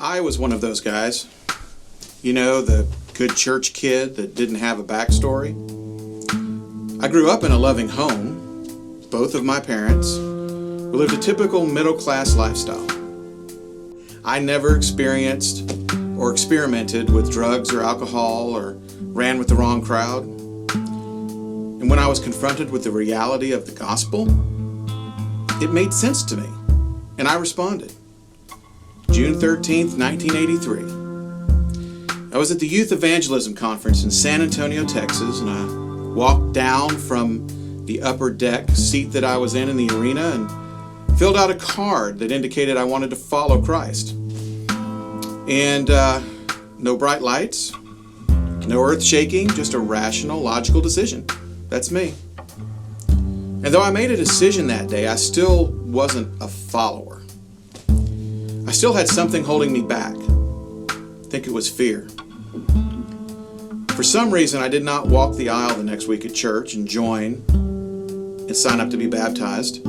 I was one of those guys. You know, the good church kid that didn't have a backstory. I grew up in a loving home. Both of my parents lived a typical middle-class lifestyle. I never experienced or experimented with drugs or alcohol or ran with the wrong crowd. And when I was confronted with the reality of the gospel, it made sense to me, and I responded. June 13th, 1983. I was at the Youth Evangelism Conference in San Antonio, Texas, and I walked down from the upper deck seat that I was in the arena and filled out a card that indicated I wanted to follow Christ. And no bright lights, no earth shaking, just a rational, logical decision. That's me. And though I made a decision that day, I still wasn't a follower. I still had something holding me back. I think it was fear. For some reason, I did not walk the aisle the next week at church and join and sign up to be baptized.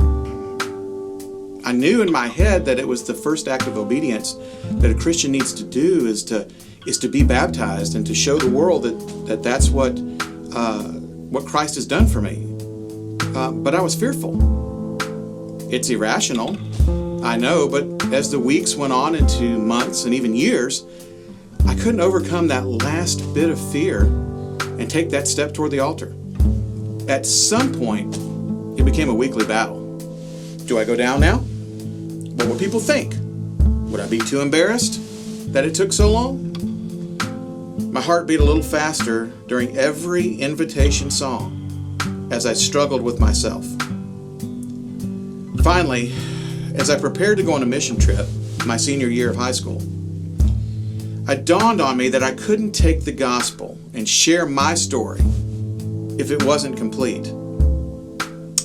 I knew in my head that it was the first act of obedience that a Christian needs to do is to be baptized and to show the world that's what Christ has done for me. But I was fearful. It's irrational, I know, but as the weeks went on into months and even years, I couldn't overcome that last bit of fear and take that step toward the altar. At some point, it became a weekly battle. Do I go down now? What would people think? Would I be too embarrassed that it took so long? My heart beat a little faster during every invitation song as I struggled with myself. Finally, as I prepared to go on a mission trip my senior year of high school, it dawned on me that I couldn't take the gospel and share my story if it wasn't complete.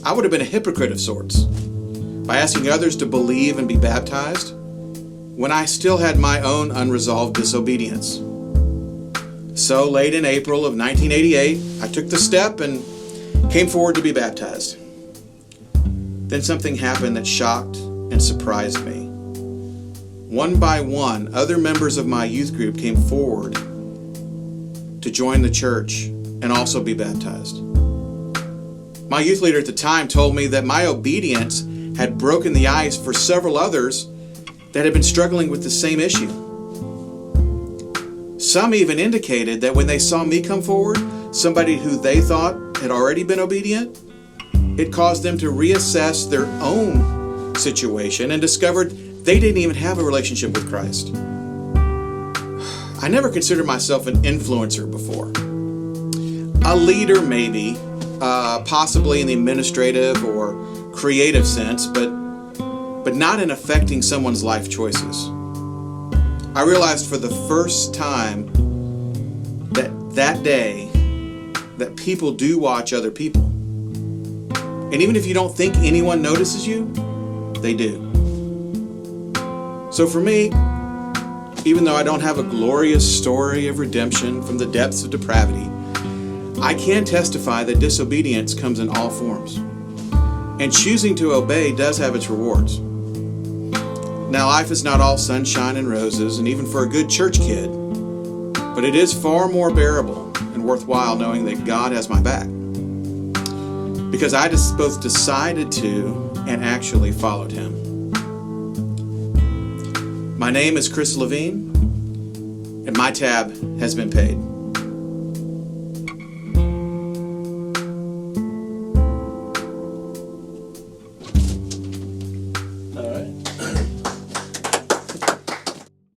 I would have been a hypocrite of sorts by asking others to believe and be baptized when I still had my own unresolved disobedience. So late in April of 1988, I took the step and came forward to be baptized. Then something happened that shocked and surprised me. One by one, other members of my youth group came forward to join the church and also be baptized. My youth leader at the time told me that my obedience had broken the ice for several others that had been struggling with the same issue. Some even indicated that when they saw me come forward, somebody who they thought had already been obedient, it caused them to reassess their own situation and discovered they didn't even have a relationship with Christ. I never considered myself an influencer before. A leader maybe, possibly in the administrative or creative sense, but not in affecting someone's life choices. I realized for the first time that day that people do watch other people. And even if you don't think anyone notices you, they do. So for me, even though I don't have a glorious story of redemption from the depths of depravity, I can testify that disobedience comes in all forms. And choosing to obey does have its rewards. Now, life is not all sunshine and roses, and even for a good church kid, but it is far more bearable and worthwhile knowing that God has my back. Because I just both decided to and actually followed Him. My name is Chris Levine, and my tab has been paid. All right.